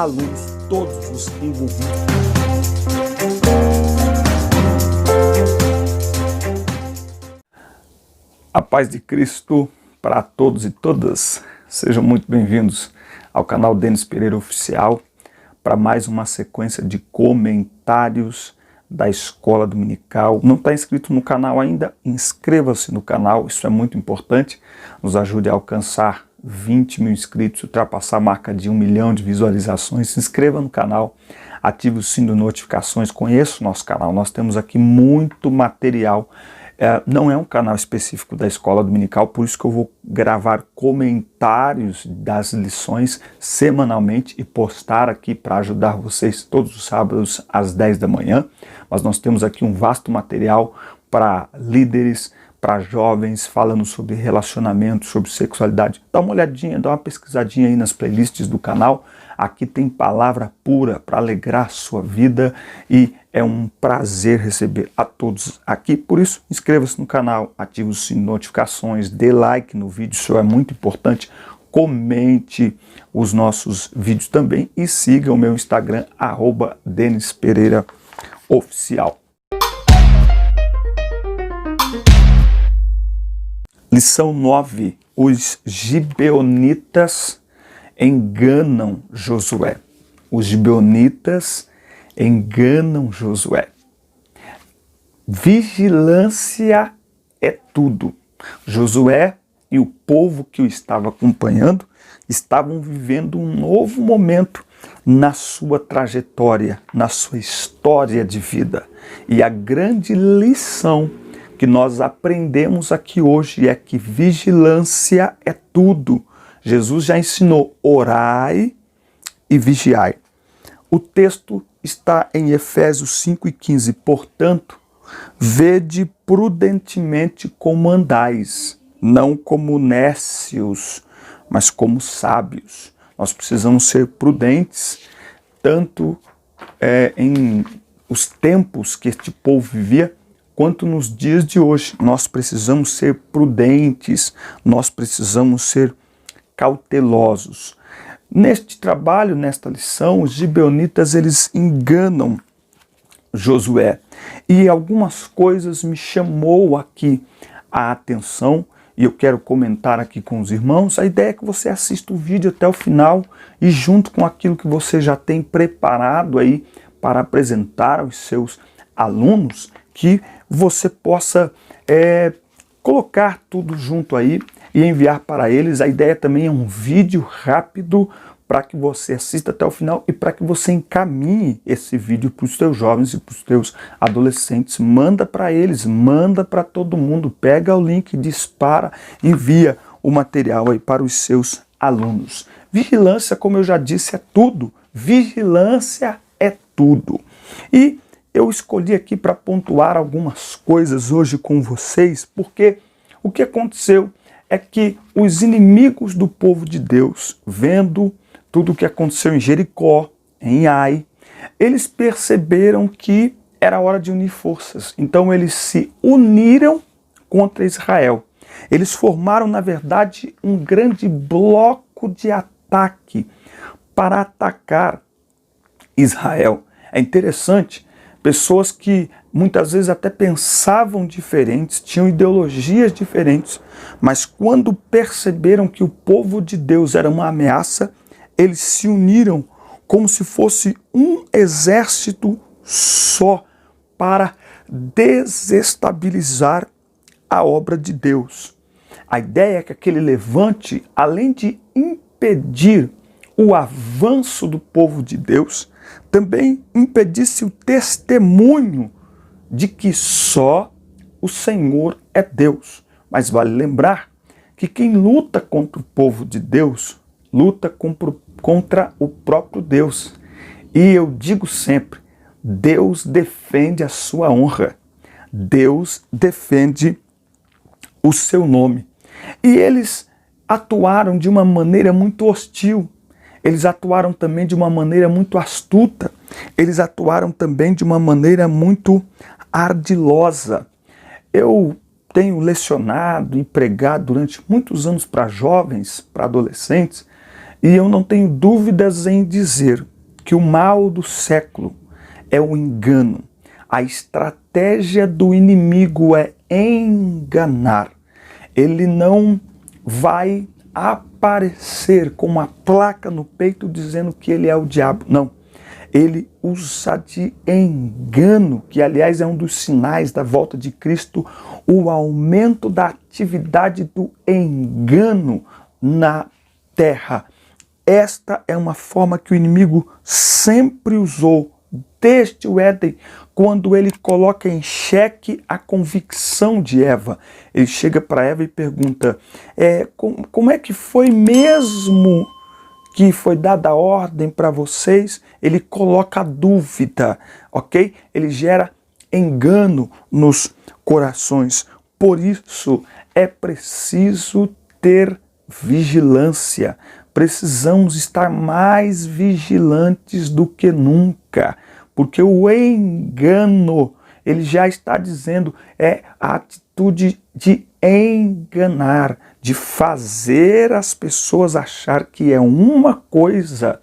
alunos, todos os envolvidos. A paz de Cristo para todos e todas. Sejam muito bem-vindos ao canal Denis Pereira Oficial para mais uma sequência de comentários da Escola Dominical. Não está inscrito no canal ainda? Inscreva-se no canal, isso é muito importante. Nos ajude a alcançar 20 mil inscritos, ultrapassar a marca de 1 milhão de visualizações. Se inscreva no canal, ative o sino de notificações, conheça o nosso canal. Nós temos aqui muito material. Não é um canal específico da Escola Dominical, por isso que eu vou gravar comentários das lições semanalmente e postar aqui para ajudar vocês todos os sábados às 10 da manhã. Mas nós temos aqui um vasto material para líderes, para jovens, falando sobre relacionamento, sobre sexualidade. Dá uma olhadinha, dá uma pesquisadinha aí nas playlists do canal. Aqui tem palavra pura para alegrar a sua vida e é um prazer receber a todos aqui. Por isso, inscreva-se no canal, ative o sininho de notificações, dê like no vídeo, isso é muito importante. Comente os nossos vídeos também e siga o meu Instagram, @DenisPereiraOficial. Lição 9. Os gibeonitas enganam Josué. Os gibeonitas enganam Josué. Vigilância é tudo. Josué e o povo que o estava acompanhando estavam vivendo um novo momento na sua trajetória, na sua história de vida. E a grande lição que nós aprendemos aqui hoje é que vigilância é tudo. Jesus já ensinou: orai e vigiai. O texto está em Efésios 5:15. Portanto, vede prudentemente como andais, não como nécios, mas como sábios. Nós precisamos ser prudentes, tanto em os tempos que este povo vivia, quanto nos dias de hoje. Nós precisamos ser prudentes, nós precisamos ser cautelosos. Neste trabalho, nesta lição, os gibeonitas, eles enganam Josué. E algumas coisas me chamou aqui a atenção e eu quero comentar aqui com os irmãos. A ideia é que você assista o vídeo até o final e junto com aquilo que você já tem preparado aí para apresentar aos seus alunos, que você possa colocar tudo junto aí e enviar para eles. A ideia também é um vídeo rápido para que você assista até o final e para que você encaminhe esse vídeo para os seus jovens e para os seus adolescentes. Manda para eles, manda para todo mundo, pega o link, dispara, envia o material aí para os seus alunos. Vigilância, como eu já disse, é tudo. Vigilância é tudo. E eu escolhi aqui para pontuar algumas coisas hoje com vocês, porque o que aconteceu é que os inimigos do povo de Deus, vendo tudo o que aconteceu em Jericó, em Ai, eles perceberam que era hora de unir forças. Então eles se uniram contra Israel. Eles formaram, na verdade, um grande bloco de ataque para atacar Israel. É interessante. Pessoas que muitas vezes até pensavam diferentes, tinham ideologias diferentes, mas quando perceberam que o povo de Deus era uma ameaça, eles se uniram como se fosse um exército só para desestabilizar a obra de Deus. A ideia é que aquele levante, além de impedir o avanço do povo de Deus, também impedisse o testemunho de que só o Senhor é Deus. Mas vale lembrar que quem luta contra o povo de Deus, luta contra o próprio Deus. E eu digo sempre, Deus defende a sua honra. Deus defende o seu nome. E eles atuaram de uma maneira muito hostil. Eles atuaram também de uma maneira muito astuta. Eles atuaram também de uma maneira muito ardilosa. Eu tenho lecionado e pregado durante muitos anos para jovens, para adolescentes, e eu não tenho dúvidas em dizer que o mal do século é o engano. A estratégia do inimigo é enganar. Ele não vai aparecer com uma placa no peito dizendo que ele é o diabo. Não. Ele usa de engano, que aliás é um dos sinais da volta de Cristo, o aumento da atividade do engano na terra. Esta é uma forma que o inimigo sempre usou desde o Éden, quando ele coloca em xeque a convicção de Eva. Ele chega para Eva e pergunta, como é que foi mesmo que foi dada a ordem para vocês? Ele coloca a dúvida, ok? Ele gera engano nos corações. Por isso é preciso ter vigilância. Precisamos estar mais vigilantes do que nunca, porque o engano, ele já está dizendo, é a atitude de enganar, de fazer as pessoas achar que é uma coisa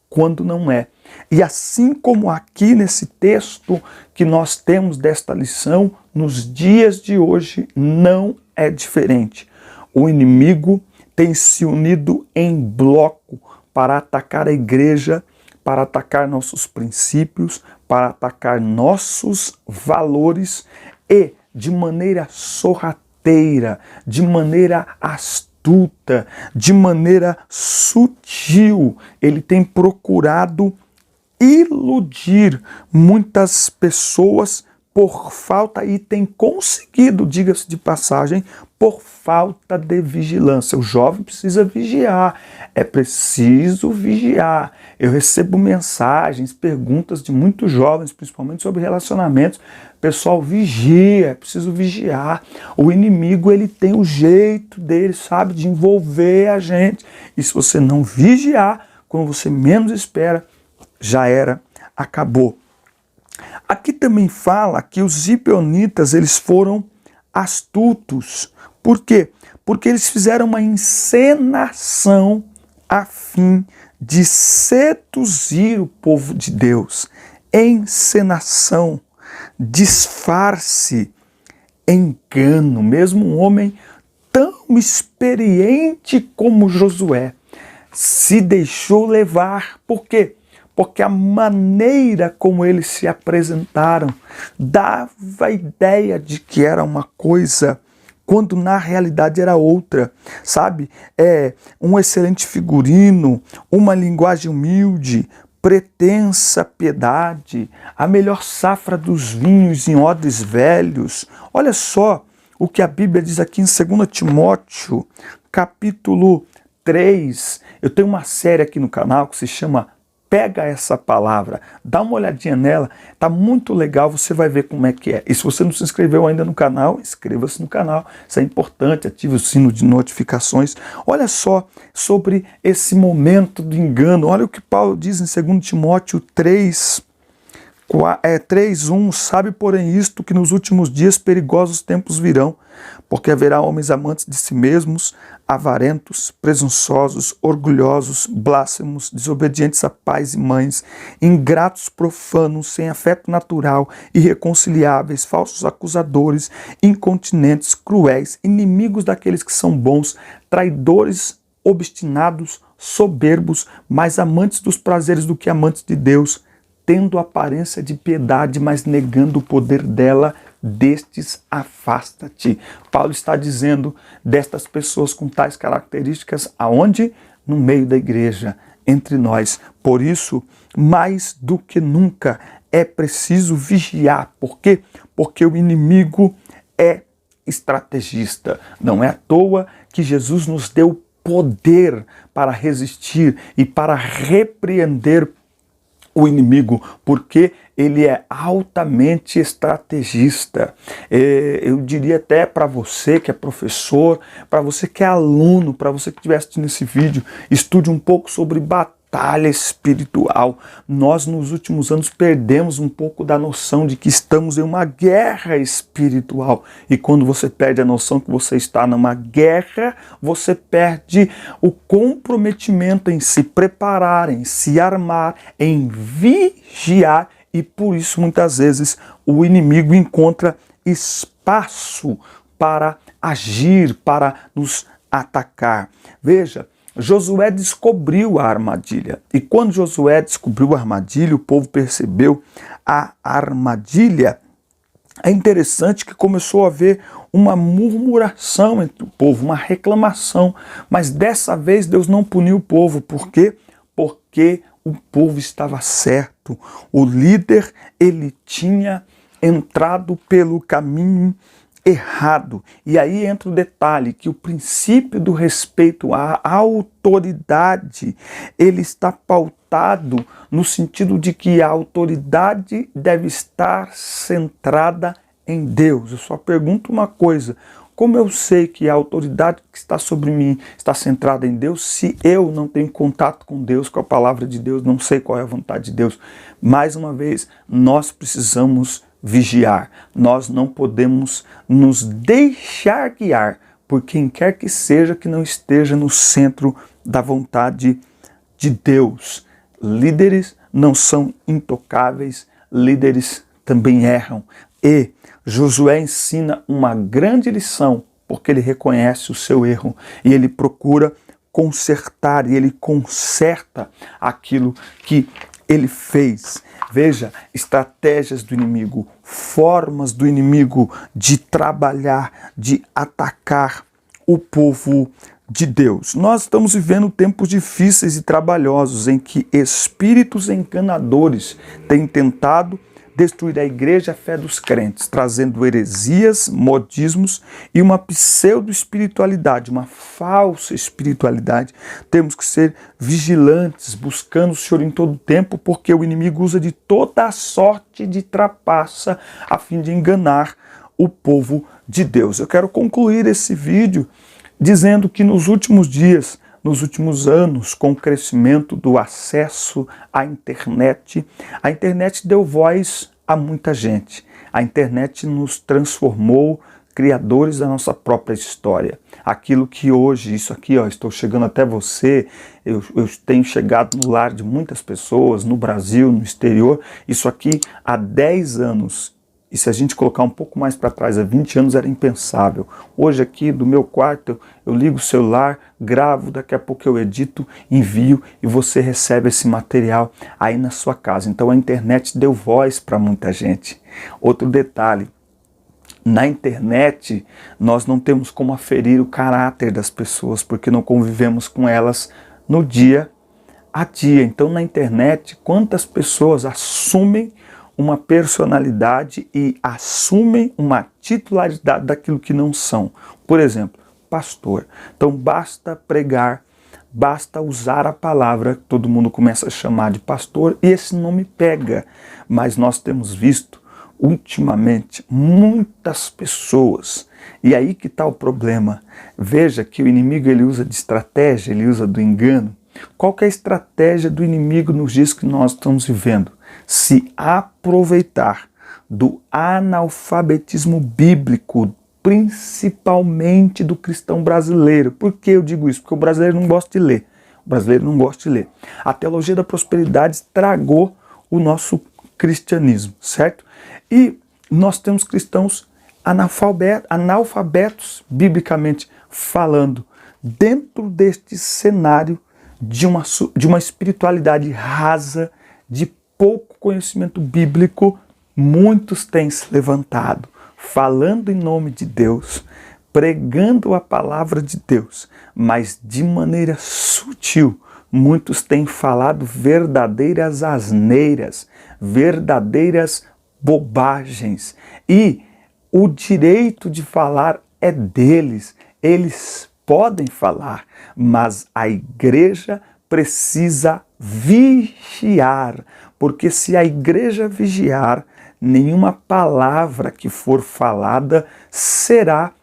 quando não é. E assim como aqui nesse texto que nós temos desta lição, nos dias de hoje não é diferente. O inimigo tem se unido em bloco para atacar a igreja, para atacar nossos princípios, para atacar nossos valores e de maneira sorrateira, de maneira astuta, de maneira sutil, ele tem procurado iludir muitas pessoas por falta, e tem conseguido, diga-se de passagem, por falta de vigilância. O jovem precisa vigiar, é preciso vigiar. Eu recebo mensagens, perguntas de muitos jovens, principalmente sobre relacionamentos. Pessoal, vigia, é preciso vigiar. O inimigo, ele tem o jeito dele, sabe, de envolver a gente. E se você não vigiar, quando você menos espera, já era, acabou. Aqui também fala que os gibeonitas, eles foram astutos. Por quê? Porque eles fizeram uma encenação a fim de seduzir o povo de Deus. Encenação, disfarce, engano. Mesmo um homem tão experiente como Josué se deixou levar. Por quê? Porque a maneira como eles se apresentaram dava a ideia de que era uma coisa, quando na realidade era outra, sabe? Um excelente figurino, uma linguagem humilde, pretensa piedade, a melhor safra dos vinhos em odres velhos. Olha só o que a Bíblia diz aqui em 2 Timóteo, capítulo 3. Eu tenho uma série aqui no canal que se chama Pega Essa Palavra, dá uma olhadinha nela, tá muito legal, você vai ver como é que é. E se você não se inscreveu ainda no canal, inscreva-se no canal, isso é importante, ative o sino de notificações. Olha só sobre esse momento do engano, olha o que Paulo diz em 2 Timóteo 3:1, sabe, porém, isto, que nos últimos dias perigosos tempos virão, porque haverá homens amantes de si mesmos, avarentos, presunçosos, orgulhosos, blasfemos, desobedientes a pais e mães, ingratos, profanos, sem afeto natural, irreconciliáveis, falsos acusadores, incontinentes, cruéis, inimigos daqueles que são bons, traidores, obstinados, soberbos, mais amantes dos prazeres do que amantes de Deus, tendo aparência de piedade, mas negando o poder dela, destes afasta-te. Paulo está dizendo destas pessoas com tais características, aonde? No meio da igreja, entre nós. Por isso, mais do que nunca, é preciso vigiar. Por quê? Porque o inimigo é estrategista. Não é à toa que Jesus nos deu poder para resistir e para repreender o inimigo, porque ele é altamente estrategista. Eu diria até para você que é professor, para você que é aluno, para você que estiver assistindo esse vídeo, estude um pouco sobre batalha batalha espiritual. Nós, nos últimos anos, perdemos um pouco da noção de que estamos em uma guerra espiritual. E quando você perde a noção que você está numa guerra, você perde o comprometimento em se preparar, em se armar, em vigiar. E por isso, muitas vezes, o inimigo encontra espaço para agir, para nos atacar. Veja, Josué descobriu a armadilha. E quando Josué descobriu a armadilha, o povo percebeu a armadilha. É interessante que começou a haver uma murmuração entre o povo, uma reclamação. Mas dessa vez Deus não puniu o povo. Por quê? Porque o povo estava certo. O líder, ele tinha entrado pelo caminho errado. E aí entra o detalhe, que o princípio do respeito à autoridade, ele está pautado no sentido de que a autoridade deve estar centrada em Deus. Eu só pergunto uma coisa: como eu sei que a autoridade que está sobre mim está centrada em Deus, se eu não tenho contato com Deus, com a palavra de Deus, não sei qual é a vontade de Deus? Mais uma vez, nós precisamos vigiar. Nós não podemos nos deixar guiar por quem quer que seja que não esteja no centro da vontade de Deus. Líderes não são intocáveis, líderes também erram. E Josué ensina uma grande lição, porque ele reconhece o seu erro e ele procura consertar, e ele conserta aquilo que ele fez. Veja, estratégias do inimigo, formas do inimigo de trabalhar, de atacar o povo de Deus. Nós estamos vivendo tempos difíceis e trabalhosos em que espíritos enganadores têm tentado destruir a igreja e a fé dos crentes, trazendo heresias, modismos e uma pseudo-espiritualidade, uma falsa espiritualidade. Temos que ser vigilantes, buscando o Senhor em todo tempo, porque o inimigo usa de toda a sorte de trapaça a fim de enganar o povo de Deus. Eu quero concluir esse vídeo dizendo que nos últimos dias, nos últimos anos, com o crescimento do acesso à internet, a internet deu voz a muita gente. A internet nos transformou criadores da nossa própria história. Aquilo que hoje, isso aqui, estou chegando até você, eu tenho chegado no lar de muitas pessoas, no Brasil, no exterior, isso aqui há 10 anos. E se a gente colocar um pouco mais para trás, há 20 anos era impensável. Hoje aqui do meu quarto eu ligo o celular, gravo, daqui a pouco eu edito, envio e você recebe esse material aí na sua casa. Então a internet deu voz para muita gente. Outro detalhe, na internet nós não temos como aferir o caráter das pessoas, porque não convivemos com elas no dia a dia. Então na internet, quantas pessoas assumem uma personalidade e assumem uma titularidade daquilo que não são. Por exemplo, pastor. Então basta pregar, basta usar a palavra, todo mundo começa a chamar de pastor e esse nome pega. Mas nós temos visto ultimamente muitas pessoas, e aí que está o problema. Veja que o inimigo ele usa de estratégia, ele usa do engano. Qual que é a estratégia do inimigo nos dias que nós estamos vivendo? Se aproveitar do analfabetismo bíblico, principalmente do cristão brasileiro. Por que eu digo isso? Porque o brasileiro não gosta de ler. O brasileiro não gosta de ler. A teologia da prosperidade estragou o nosso cristianismo, certo? E nós temos cristãos analfabetos, biblicamente falando, dentro deste cenário de uma espiritualidade rasa, de pouco conhecimento bíblico. Muitos têm se levantado, falando em nome de Deus, pregando a palavra de Deus, mas de maneira sutil. Muitos têm falado verdadeiras asneiras, verdadeiras bobagens. E o direito de falar é deles. Eles podem falar, mas a igreja precisa vigiar, porque se a igreja vigiar, nenhuma palavra que for falada será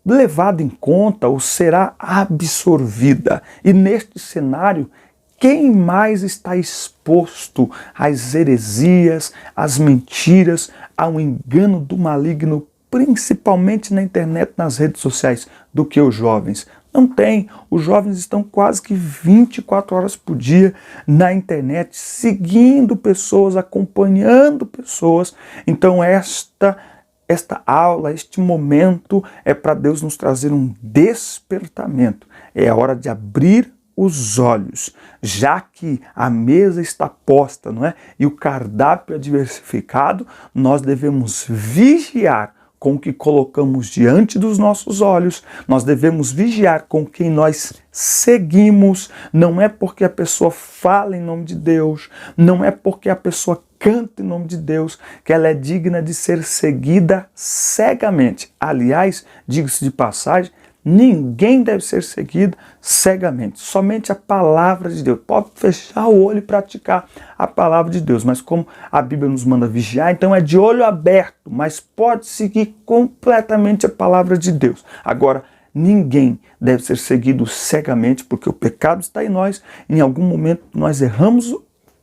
levada em conta ou será absorvida. E neste cenário, quem mais está exposto às heresias, às mentiras, ao engano do maligno, principalmente na internet, nas redes sociais, do que os jovens? Não tem. Os jovens estão quase que 24 horas por dia na internet, seguindo pessoas, acompanhando pessoas. Então esta aula, este momento é para Deus nos trazer um despertamento. É a hora de abrir os olhos, já que a mesa está posta, não é? E o cardápio é diversificado, nós devemos vigiar com o que colocamos diante dos nossos olhos, nós devemos vigiar com quem nós seguimos. Não é porque a pessoa fala em nome de Deus, não é porque a pessoa canta em nome de Deus que ela é digna de ser seguida cegamente. Aliás, diga-se de passagem, ninguém deve ser seguido cegamente, somente a palavra de Deus. Pode fechar o olho e praticar a palavra de Deus, mas como a Bíblia nos manda vigiar, então é de olho aberto, mas pode seguir completamente a palavra de Deus. Agora, ninguém deve ser seguido cegamente, porque o pecado está em nós, em algum momento nós erramos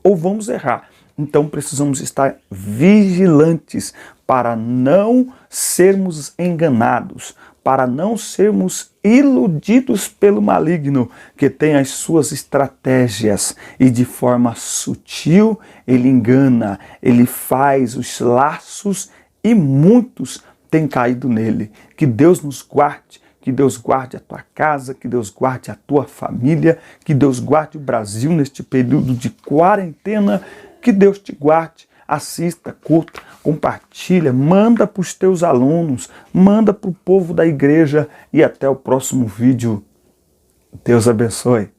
ou vamos errar. Então precisamos estar vigilantes para não sermos enganados, para não sermos iludidos pelo maligno, que tem as suas estratégias e de forma sutil ele engana, ele faz os laços e muitos têm caído nele. Que Deus nos guarde, que Deus guarde a tua casa, que Deus guarde a tua família, que Deus guarde o Brasil neste período de quarentena, que Deus te guarde. Assista, curta, compartilha, manda para os teus alunos, manda para o povo da igreja e até o próximo vídeo. Deus abençoe.